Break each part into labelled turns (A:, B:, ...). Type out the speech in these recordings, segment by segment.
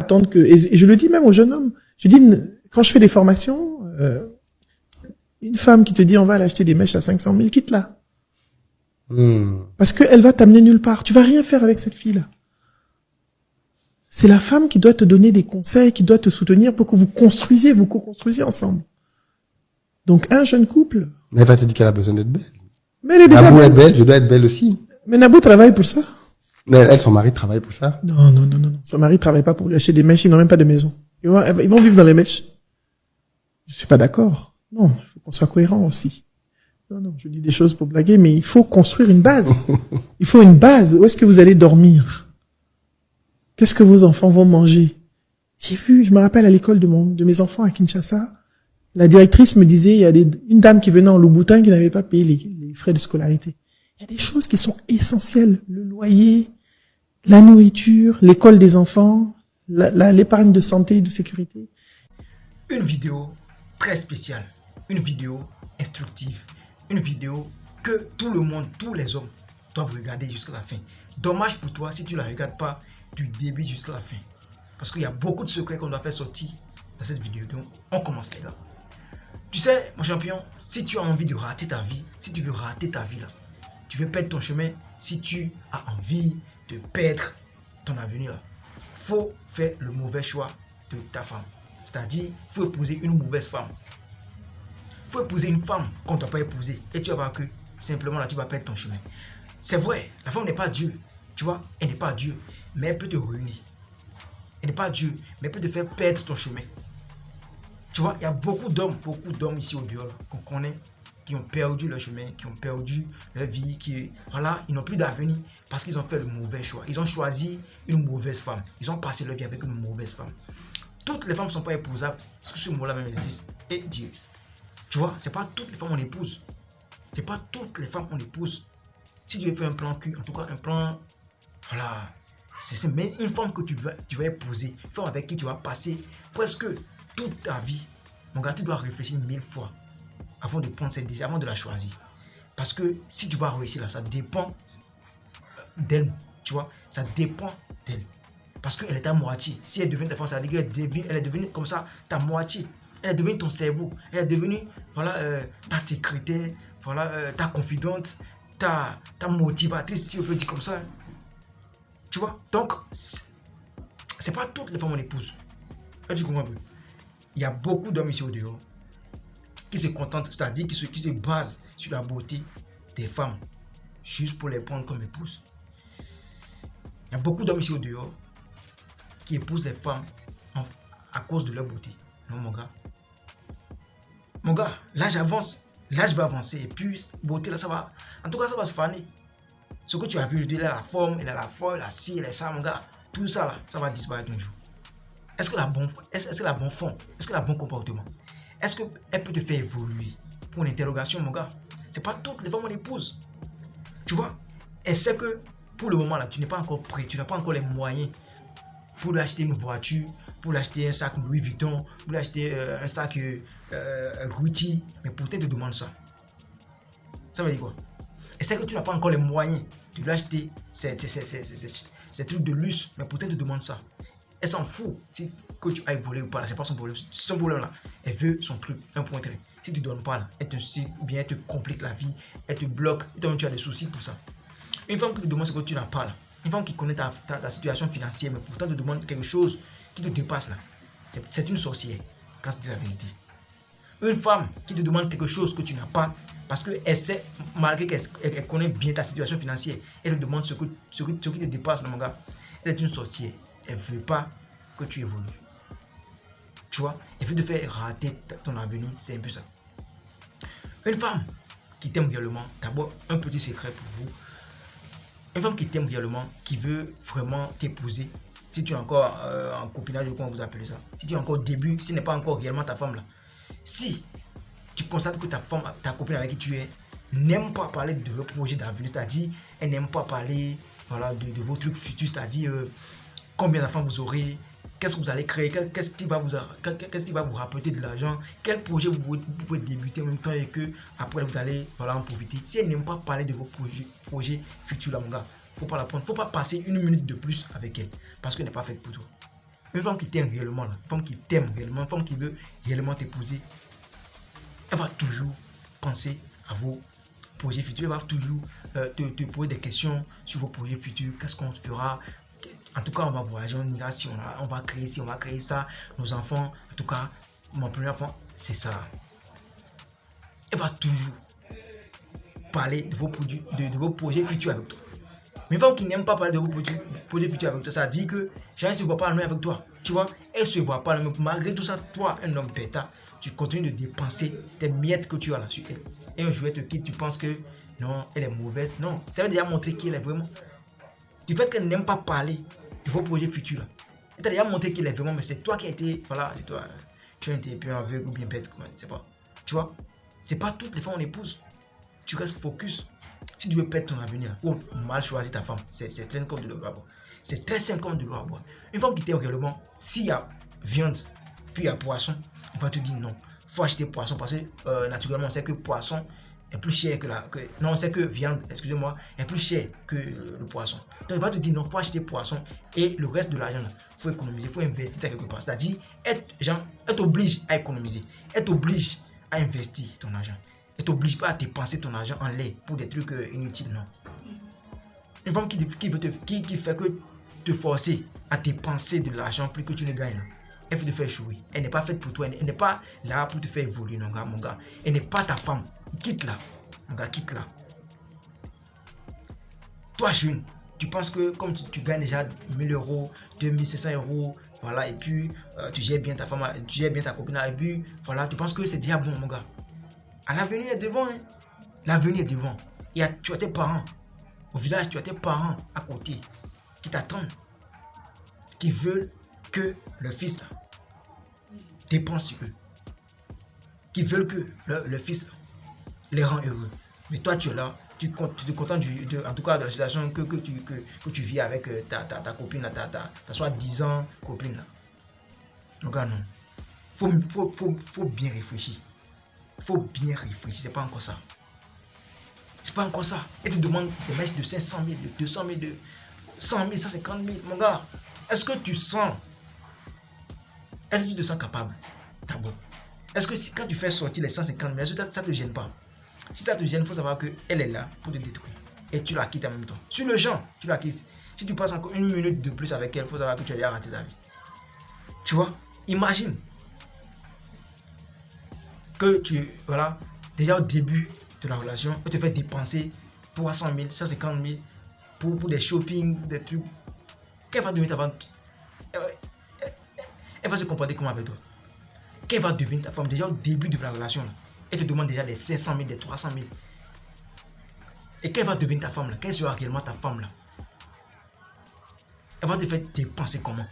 A: attendre que, et je le dis même aux jeunes hommes, je dis, quand je fais des formations, une femme qui te dit on va aller acheter des mèches à 500 000, quitte-la. Parce qu'elle va t'amener nulle part. Tu vas rien faire avec cette fille-là. C'est la femme qui doit te donner des conseils, qui doit te soutenir pour que vous co-construisez ensemble. Donc un jeune couple.
B: Mais elle va te dire qu'elle a besoin d'être belle.
A: Mais elle est déjà
B: Nabou est belle, je dois être belle aussi.
A: Mais Nabou travaille pour ça.
B: Mais elle, son mari travaille pour ça.
A: Non. Son mari travaille pas pour lui acheter des mèches, ils n'ont même pas de maison. Ils vont vivre dans les mèches. Je suis pas d'accord. Non, il faut qu'on soit cohérent aussi. Non, je dis des choses pour blaguer, mais il faut construire une base. Il faut une base. Où est-ce que vous allez dormir? Qu'est-ce que vos enfants vont manger? Je me rappelle à l'école de mes enfants à Kinshasa, la directrice me disait, il y a une dame qui venait en Louboutin qui n'avait pas payé les frais de scolarité. Il y a des choses qui sont essentielles. Le loyer, la nourriture, l'école des enfants, l'épargne de santé et de sécurité.
C: Une vidéo très spéciale, une vidéo instructive, une vidéo que tout le monde, tous les hommes doivent regarder jusqu'à la fin. Dommage pour toi si tu ne la regardes pas du début jusqu'à la fin. Parce qu'il y a beaucoup de secrets qu'on doit faire sortir dans cette vidéo. Donc, on commence les gars. Tu sais, mon champion, si tu as envie de rater ta vie, si tu veux rater ta vie là, tu veux perdre ton chemin, si tu as envie de perdre ton avenir là, faut faire le mauvais choix de ta femme. C'est-à-dire, il faut épouser une mauvaise femme. Il faut épouser une femme qu'on ne doit pas épouser. Et tu vas voir que simplement là, tu vas perdre ton chemin. C'est vrai, la femme n'est pas Dieu. Tu vois, elle n'est pas Dieu, mais elle peut te ruiner. Elle n'est pas Dieu, mais elle peut te faire perdre ton chemin. Tu vois, il y a beaucoup d'hommes ici au dehors qu'on connaît, qui ont perdu leur chemin, qui ont perdu leur vie, voilà, ils n'ont plus d'avenir parce qu'ils ont fait le mauvais choix. Ils ont choisi une mauvaise femme. Ils ont passé leur vie avec une mauvaise femme. Toutes les femmes ne sont pas épousables, parce que ce mot-là même existe. Et Dieu, tu vois, c'est pas toutes les femmes qu'on épouse. C'est pas toutes les femmes qu'on épouse. Si tu veux faire un plan cul, en tout cas un plan, voilà, c'est même une femme que tu vas épouser, une femme avec qui tu vas passer presque toute ta vie. Mon gars, tu dois réfléchir 1000 fois avant de prendre cette décision, avant de la choisir. Parce que si tu vas réussir là, ça dépend d'elle, tu vois, ça dépend d'elle. Parce qu'elle est ta moitié. Si elle devient ta femme, ça veut dire qu'elle est devenue comme ça ta moitié. Elle est devenue ton cerveau. Elle est devenue, voilà, ta secrétaire, voilà, ta confidente, ta motivatrice, si on peut dire comme ça. Tu vois, donc, c'est pas toutes les femmes qu'on épouse. Tu comprends un peu? Il y a beaucoup d'hommes ici au dehors qui se contentent, c'est-à-dire qui se basent sur la beauté des femmes, juste pour les prendre comme épouses. Il y a beaucoup d'hommes ici au dehors qui épousent les femmes à cause de leur beauté. Non, mon gars. Mon gars, l'âge avance, l'âge va avancer, et puis, beauté, là, ça va, en tout cas, ça va se faner. Ce que tu as vu, je dis, elle a la forme, elle a la forme, elle a ci, elle a ça, mon gars, tout ça, là, ça va disparaître un jour. Est-ce que la bonne forme, est-ce que la bon comportement, est-ce qu'elle peut te faire évoluer? Pour une interrogation, mon gars, c'est pas toutes les femmes qu'on épouse. Tu vois, elle sait que pour le moment là, tu n'es pas encore prêt, tu n'as pas encore les moyens pour lui acheter une voiture, pour lui acheter un sac Louis Vuitton, pour lui acheter un sac Gucci, mais pourtant elle te demande ça. Ça veut dire quoi? Elle sait que tu n'as pas encore les moyens de lui acheter ces trucs de luxe, mais pourtant elle te demande ça. Elle s'en fout si que tu ailles voler ou pas, c'est pas son problème. Son problème là, elle veut son truc, un point très. Si tu ne donnes pas là, elle te suit ou bien elle te complique la vie, elle te bloque, et toi-même tu as des soucis pour ça. Une femme qui te demande ce que tu n'as pas là, une femme qui connaît ta situation financière, mais pourtant te demande quelque chose qui te dépasse là, c'est une sorcière, quand c'est la vérité. Une femme qui te demande quelque chose que tu n'as pas, parce qu'elle sait, malgré qu'elle connaît bien ta situation financière, elle te demande ce qui te dépasse là, mon gars, elle est une sorcière. Elle ne veut pas que tu évolues. Tu vois, elle veut te faire rater ton avenir, c'est un peu ça. Une femme qui t'aime réellement, d'abord, un petit secret pour vous. Une femme qui t'aime réellement, qui veut vraiment t'épouser, si tu es encore en copinage, comment vous appelez ça, si tu es encore au début, si ce n'est pas encore réellement ta femme là, si tu constates que ta copine avec qui tu es, n'aime pas parler de vos projets d'avenir, c'est-à-dire, elle n'aime pas parler, voilà, de vos trucs futurs, c'est-à-dire, combien d'enfants vous aurez, qu'est-ce que vous allez créer, qu'est-ce qui va vous rapporter de l'argent, quel projet vous pouvez débuter en même temps et que après vous allez, voilà, en profiter. Si elle n'aime pas parler de vos projets futurs là, mon gars, faut pas la prendre, faut pas passer une minute de plus avec elle parce qu'elle n'est pas faite pour toi. Une femme qui t'aime réellement, une femme qui t'aime réellement, une femme qui veut réellement t'épouser, elle va toujours penser à vos projets futurs. Elle va toujours te poser des questions sur vos projets futurs. Qu'est-ce qu'on fera? En tout cas, on va voyager, on ira si on va créer ci, on va créer ça. Nos enfants, en tout cas, mon premier enfant, c'est ça. Elle va toujours parler de vos projets futurs avec toi. Mais une femme qui n'aime pas parler de vos projets futurs avec toi, ça dit que jamais ne se voit pas loin avec toi. Tu vois, elle ne se voit pas loin. Malgré tout ça, toi, un homme bêta, tu continues de dépenser tes miettes que tu as là sur elle. Et un jour, elle te quitte, tu penses que non, elle est mauvaise. Non, tu avais déjà montré qui elle est vraiment. Du fait qu'elle n'aime pas parler de vos projets futurs là. Elle t'a déjà montré qui elle est vraiment, mais c'est toi qui as été, voilà, c'est toi. Tu as été un peu aveugle ou bien bête, comment, je sais pas. Tu vois, c'est pas toutes les femmes on épouse. Tu restes focus. Si tu veux perdre ton avenir, il faut mal choisir ta femme. C'est très simple de le voir. C'est très simple comme de le voir. Une femme qui t'aime réellement, s'il y a viande, puis il y a poisson, on va te dire non. Il faut acheter poisson parce que naturellement, on sait que poisson est plus cher non, on sait que viande, excusez-moi, est plus cher que le poisson. Donc, il va te dire non, il faut acheter poisson et le reste de l'argent, il faut économiser, il faut investir quelque part. C'est-à-dire, elle t'oblige à économiser. Elle t'oblige à investir ton argent. Elle t'oblige pas à dépenser ton argent en lait pour des trucs inutiles, non. Une femme qui fait que te forcer à dépenser de l'argent plus que tu ne gagnes, elle veut te faire échouer. Elle n'est pas faite pour toi. Elle n'est pas là pour te faire évoluer, non, mon gars. Elle n'est pas ta femme. Quitte-la. Mon gars, quitte-la. Toi, jeune, tu penses que comme tu gagnes déjà 1000 euros, 2500 euros, voilà, et puis tu gères bien ta femme, tu gères bien ta copine, et puis voilà, tu penses que c'est déjà bon, mon gars. L'avenir est devant, hein. L'avenir est devant. Tu as tes parents. Au village, tu as tes parents à côté qui t'attendent, qui veulent que le fils là, dépense sur eux, qui veulent que le fils là, les rend heureux. Mais toi, tu es là, tu te contentes en tout cas de la situation que tu vis avec ta copine, ta soi-disant copine là. Donc, non. Faut bien réfléchir. Faut bien réfléchir, c'est pas encore ça. C'est pas encore ça. Et tu demandes des matchs de 500 000, de 200 000, de 100 000, 150 000. Mon gars, est-ce que tu te sens capable d'abord? Est-ce que quand tu fais sortir les 150 000, est-ce que ça te gêne pas? Si ça te gêne, il faut savoir qu'elle est là pour te détruire. Et tu la quittes en même temps. Sur le champ, tu la quittes. Si tu passes encore une minute de plus avec elle, il faut savoir que tu as déjà raté ta vie. Tu vois? Imagine que voilà, déjà au début de la relation, elle te fait dépenser 300 000, 150 000 pour des shopping, des trucs. Qu'elle va devenir ta femme? Elle va se comporter comment avec toi? Qu'elle va devenir ta femme déjà au début de la relation là? Elle te demande déjà des 500 000, des 300 000. Et qu'elle va devenir ta femme là? Quelle sera réellement ta femme là? Elle va te faire dépenser comment?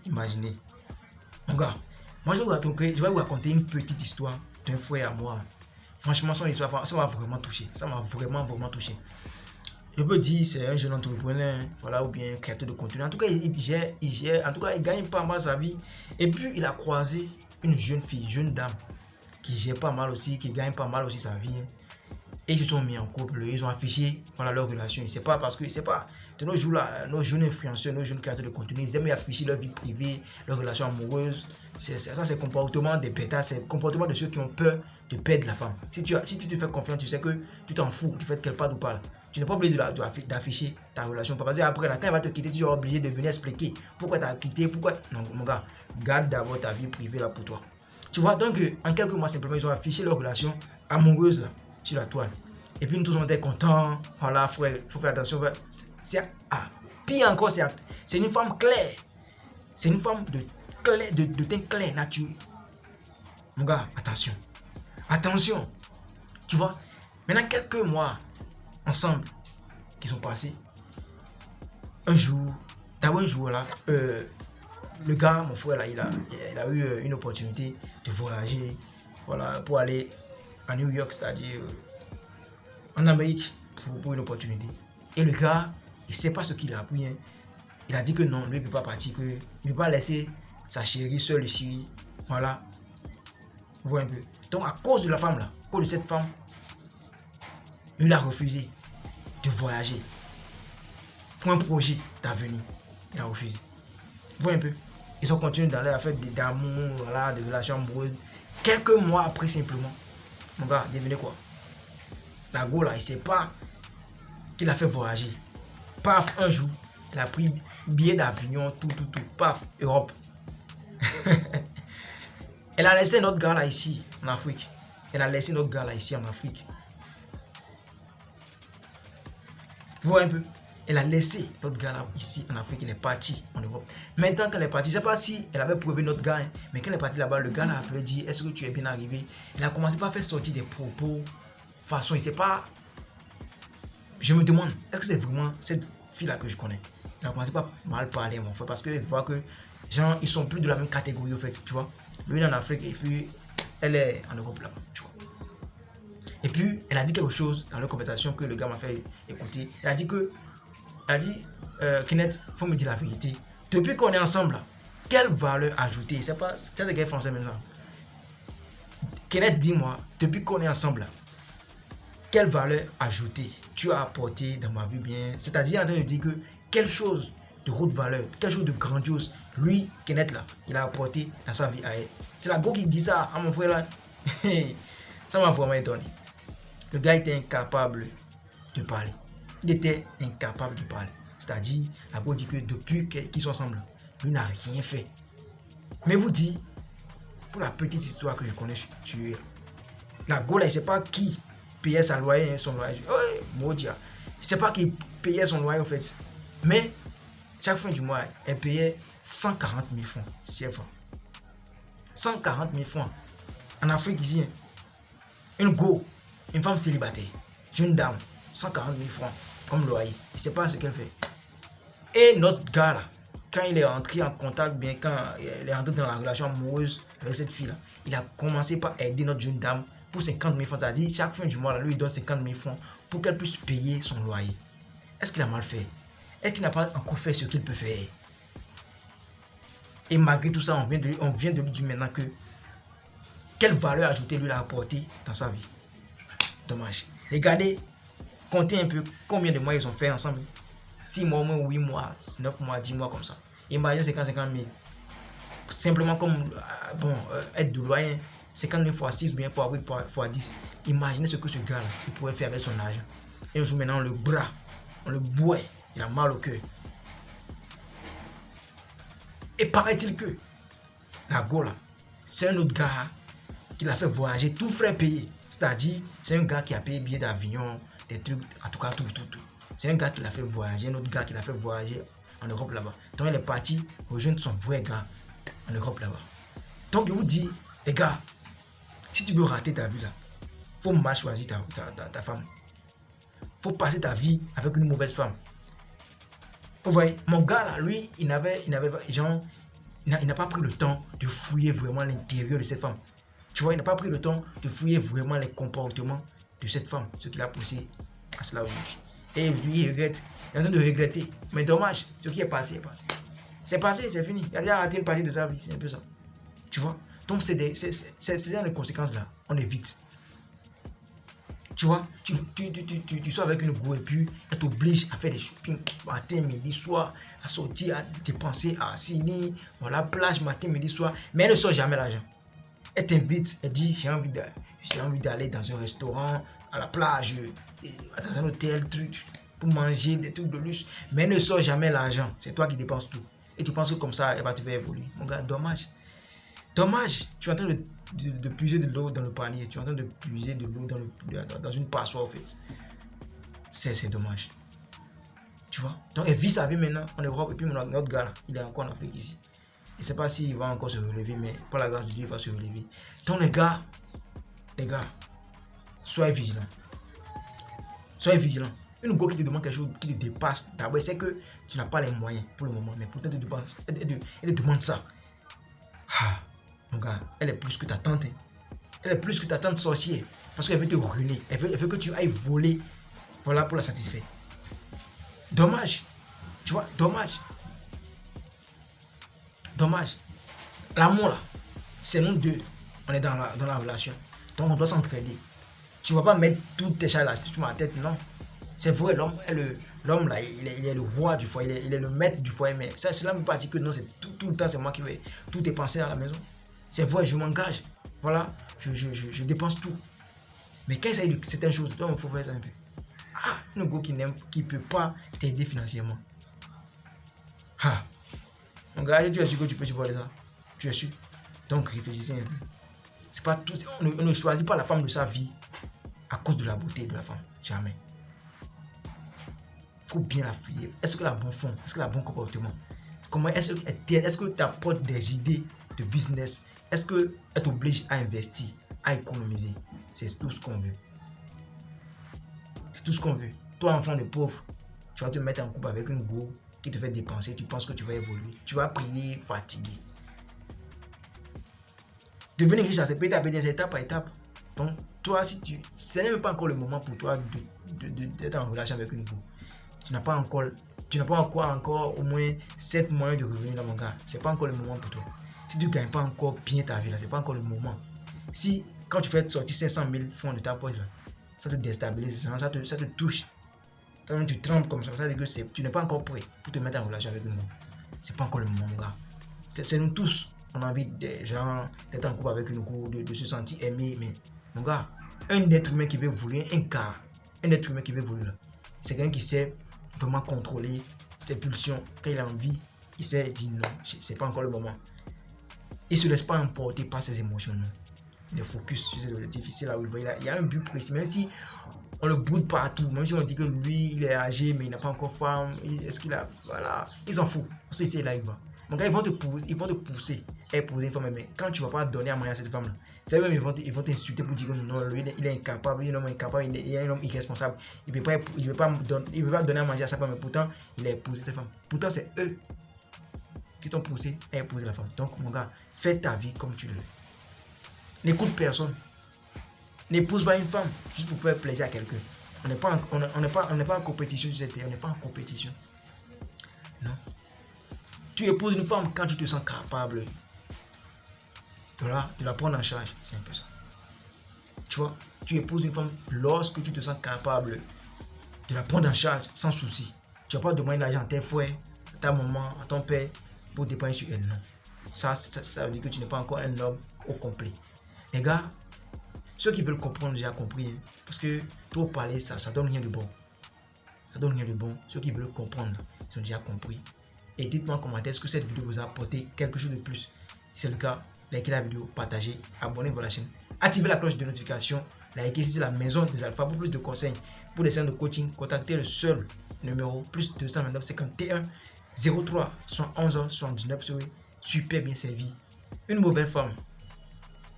C: Imaginez. Mon gars, moi je vais vous raconter une petite histoire d'un frère à moi. Franchement, son histoire, ça m'a vraiment touché. Ça m'a vraiment touché. Je peux dire c'est un jeune entrepreneur, voilà, ou bien créateur de contenu. En tout cas, il gagne pas mal sa vie. Et puis, il a croisé une jeune fille, jeune dame, qui gère pas mal aussi, qui gagne pas mal aussi sa vie. Et ils se sont mis en couple, ils ont affiché voilà, leur relation. C'est pas parce que, c'est pas, de nos jours là, nos jeunes influenceurs, nos jeunes créateurs de contenu, ils aiment afficher leur vie privée, leur relation amoureuse. Ça, c'est le comportement des bêtas, c'est le comportement de ceux qui ont peur de perdre la femme. Si tu te fais confiance, tu sais que tu t'en fous du fait qu'elle parte ou pas. Tu n'es pas obligé d'afficher ta relation. Parce que après, là, quand elle va te quitter, tu es obligé de venir expliquer pourquoi tu as quitté, pourquoi. Non, mon gars, garde d'abord ta vie privée là pour toi. Tu vois, donc en quelques mois simplement, ils ont affiché leur relation amoureuse là, sur la toile. Et puis nous tous on était contents. Voilà, faut faire attention. Pire encore, c'est une femme claire. C'est une femme de teint clair, naturel. Mon gars, attention. Attention. Tu vois, maintenant quelques mois ensemble qui sont passés. Un jour là, le gars, mon frère là, il a eu une opportunité de voyager, voilà, pour aller à New York, c'est-à-dire en Amérique, pour une opportunité. Et le gars, il ne sait pas ce qu'il a appris. Hein. Il a dit que non, lui il ne peut pas partir, qu'il ne peut pas laisser sa chérie seule ici. Voilà. Vous voyez un peu. Donc à cause de la femme là, à cause de cette femme, il a refusé de voyager pour un projet d'avenir. Il a refusé. Vois un peu. Ils ont continué dans leur affaire d'amour, voilà, de relations amoureuses. Quelques mois après, simplement, mon gars, devinez quoi? La go là, il sait pas qu'il a fait voyager. Paf, un jour, il a pris billet d'avion, tout, paf, Europe. Elle a laissé notre gars là ici, en Afrique. Elle a laissé notre gars là ici, en Afrique. Vous voyez un peu? Elle a laissé notre gars là ici, en Afrique. Elle est partie en Europe. Maintenant qu'elle est partie, je ne sais pas si elle avait prouvé notre gars, hein, mais quand elle est partie là-bas, le gars là a appelé, dit, est-ce que tu es bien arrivé? Elle a commencé par faire sortir des propos. Façon, il ne sait pas. Je me demande, est-ce que c'est vraiment cette fille-là que je connais? Elle a commencé par mal parler, mon frère, parce que je vois que gens, ils sont plus de la même catégorie, en fait, tu vois. Lui, il est en Afrique et puis elle est en Europe là-bas, tu vois. Et puis, elle a dit quelque chose dans la conversation que le gars m'a fait écouter. Elle a dit que, Kenneth, faut me dire la vérité. Depuis qu'on est ensemble, là, quelle valeur ajoutée? C'est pas, c'est des gars français maintenant. Kenneth, dis-moi, depuis qu'on est ensemble, là, quelle valeur ajoutée tu as apporté dans ma vie bien? C'est-à-dire en train de dire que quelque chose de haute valeur, quelque chose de grandiose, lui, Kenneth là, il a apporté dans sa vie à elle. C'est la go qui dit ça à mon frère là. Ça m'a vraiment étonné. Le gars était incapable de parler. Il était incapable de parler. C'est-à-dire, la go dit que depuis qu'ils sont ensemble, lui n'a rien fait. Mais vous dit, pour la petite histoire que je connais sur la go là, il ne sait pas qui payait son loyer. Oui, Modia. Il ne sait pas qui payait son loyer en fait. Mais chaque fin du mois, elle payait 140 000 francs CFA. 140 000 francs. En Afrique ici, une go, une femme célibataire, jeune dame, 140 000 francs comme loyer. Il ne sait pas ce qu'elle fait. Et notre gars là, quand il est entré en contact, bien quand il est entré dans la relation amoureuse avec cette fille là, il a commencé par aider notre jeune dame pour 50 000 francs. C'est-à-dire, chaque fin du mois, là, lui, il donne 50 000 francs pour qu'elle puisse payer son loyer. Est-ce qu'il a mal fait? Est-ce qu'il n'a pas encore fait ce qu'il peut faire? Et malgré tout ça, on vient de lui dire maintenant que quelle valeur ajoutée lui a apporté dans sa vie. Dommage. Regardez, comptez un peu combien de mois ils ont fait ensemble. 6 mois, 8 mois, 9 mois, 10 mois comme ça. Imaginez 50 000. Simplement comme aide de loyer, 50 000 fois 6, bien fois 8, fois 10. Imaginez ce que ce gars-là pourrait faire avec son argent. Et un jour maintenant, le bras, on le boit, il a mal au cœur. Et paraît-il que la Gola, c'est un autre gars qui l'a fait voyager, tout frais payé. C'est-à-dire, c'est un gars qui a payé billet d'avion, des trucs, en tout cas, tout. C'est un gars qui l'a fait voyager, un autre gars qui l'a fait voyager en Europe là-bas. Donc, il est parti rejoindre son vrai gars en Europe là-bas. Donc, je vous dis, les gars, si tu veux rater ta vie là, faut mal choisir ta femme. Faut passer ta vie avec une mauvaise femme. Vous voyez, mon gars là, lui, il n'a pas pris le temps de fouiller vraiment l'intérieur de cette femme. Tu vois, il n'a pas pris le temps de fouiller vraiment les comportements de cette femme, ce qui l'a poussé à cela aujourd'hui. Et lui, il regrette. Il est en train de regretter. Mais dommage, ce qui est passé est passé. C'est passé, c'est fini. Il a déjà raté une partie de sa vie, c'est un peu ça. Tu vois? Donc, c'est dans les conséquences là. On évite. Tu vois, tu sois avec une go et puis elle t'oblige à faire des shopping matin, midi, soir, à sortir, à dépenser, à signer, voilà, plage matin, midi, soir. Mais elle ne sort jamais l'argent. Elle t'invite, elle dit j'ai envie d'aller dans un restaurant, à la plage, dans un hôtel, truc, pour manger des trucs de luxe. Mais elle ne sort jamais l'argent. C'est toi qui dépenses tout. Et tu penses que comme ça, elle va te faire évoluer. Mon gars, dommage. Dommage, tu es en train de puiser de l'eau dans le panier, tu es en train de puiser de l'eau dans une passoire en fait. C'est dommage. Tu vois? Donc elle vit sa vie maintenant en Europe et puis notre gars là, il est encore en Afrique ici. Je ne sais pas s'il va encore se relever, mais par la grâce de Dieu, il va se relever. Donc les gars, soyez vigilants. Soyez vigilants. Une go qui te demande quelque chose qui te dépasse, d'abord c'est que tu n'as pas les moyens pour le moment, mais pourtant elle te demande ça. Ah. Mon gars, elle est plus que ta tante. Elle est plus que ta tante sorcière. Parce qu'elle veut te ruiner. Elle veut que tu ailles voler. Voilà, pour la satisfaire. Dommage. Tu vois, dommage. Dommage. L'amour là, c'est nous deux. On est dans la relation. Donc on doit s'entraider. Tu ne vas pas mettre toutes tes chats là sur ma tête, non. C'est vrai, l'homme là, il est le roi du foyer, il est le maître du foyer, mais cela ne veut pas dire que non, c'est tout le temps, c'est moi qui vais tout dépenser à la maison. C'est vrai, je m'engage. Voilà, je dépense tout. Mais quand il s'agit de certaines choses, il faut faire ça un peu. Ah, un gars qui ne peut pas t'aider financièrement. Ah, mon gars, tu es sûr que tu peux supporter ça? Tu es sûr? Donc réfléchissez un peu. C'est pas tout, on ne choisit pas la femme de sa vie à cause de la beauté de la femme. Jamais. Il faut bien la fouiller. Est-ce qu'elle a bon fond? Est-ce qu'elle a bon comportement? Comment est-ce qu'elle t'aide? Est-ce que tu apportes des idées de business? Est-ce qu'elle t'oblige à investir, à économiser? C'est tout ce qu'on veut. C'est tout ce qu'on veut. Toi, enfant de pauvre, tu vas te mettre en couple avec une go qui te fait dépenser. Tu penses que tu vas évoluer. Tu vas prier fatigué. Devenir riche, c'est petit à petit, c'est étape par étape. Donc, toi, ce n'est même pas encore le moment pour toi d'être en relation avec une go. Tu n'as pas encore au moins 7 moyens de revenir dans mon gars. C'est pas encore le moment pour toi. Si tu ne gagnes pas encore bien ta vie là, c'est pas encore le moment. Si quand tu fais sortir 500 000 francs de ta poche là, ça te déstabilise, ça te touche. Toi-même tu trembles comme ça, ça veut dire que tu n'es pas encore prêt pour te mettre en relation avec une go. C'est pas encore le moment, mon gars. C'est nous tous. On a envie d'être en couple avec une go, de se sentir aimé, mais mon gars, un être humain qui veut voler, un être humain qui veut voler là, c'est quelqu'un qui sait vraiment contrôler ses pulsions. Quand il a envie, il sait dire non, c'est pas encore le moment. Il se laisse pas emporter par ses émotions. Non. Il est focus sur ses objectifs. C'est là où il y a un but précis. Même si on le boude partout, même si on dit que lui, il est âgé, mais il n'a pas encore femme, est-ce qu'il a. Voilà, il s'en fout. Parce que c'est là, il va. Donc, ils vont te pousser à épouser une femme, mais quand tu ne vas pas donner à manger à cette femme-là, c'est même ils vont t'insulter pour dire que non, lui, il est incapable, il est un homme incapable, il est un homme irresponsable. Il ne peut pas donner à manger à sa femme, mais pourtant, il a épousé cette femme. Pourtant, c'est eux qui t'ont poussé à épouser la femme. Donc, mon gars, fais ta vie comme tu le veux. N'écoute personne. N'épouse pas une femme juste pour faire plaisir à quelqu'un. On n'est pas en compétition sur cette terre, on n'est pas en compétition. Non. Tu épouses une femme quand tu te sens capable de la prendre en charge. C'est un peu ça. Tu vois, tu épouses une femme lorsque tu te sens capable de la prendre en charge sans souci. Tu vas pas demander l'argent à tes frères, à ta maman, à ton père pour dépenser sur elle. Non. Ça veut dire que tu n'es pas encore un homme au complet. Les gars, ceux qui veulent comprendre, j'ai compris. Hein, parce que trop parler, ça donne rien de bon. Ça donne rien de bon. Ceux qui veulent comprendre, ils ont déjà compris. Et dites-moi en commentaire, est-ce que cette vidéo vous a apporté quelque chose de plus? Si c'est le cas, likez la vidéo, partagez, abonnez-vous à la chaîne. Activez la cloche de notification. Likez ici la maison des alphas pour plus de conseils. Pour les séances de coaching, contactez le seul numéro plus 229 51 03 111 79. Super bien servi. Une mauvaise femme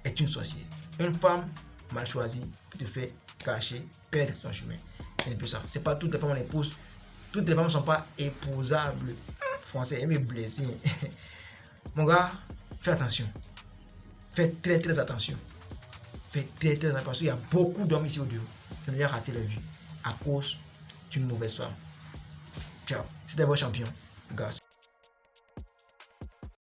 C: est une sorcière. Une femme mal choisie te fait cacher, perdre ton chemin. C'est un peu ça. C'est pas toutes les femmes on épouse. Toutes les femmes ne sont pas épousables. Français, me blesser. Mon gars, fais attention. Fais très très attention. Fais très très attention parce qu'il y a beaucoup d'hommes ici au dehors qui ont déjà raté leur vie à cause d'une mauvaise femme. Ciao. C'était votre champion, gars.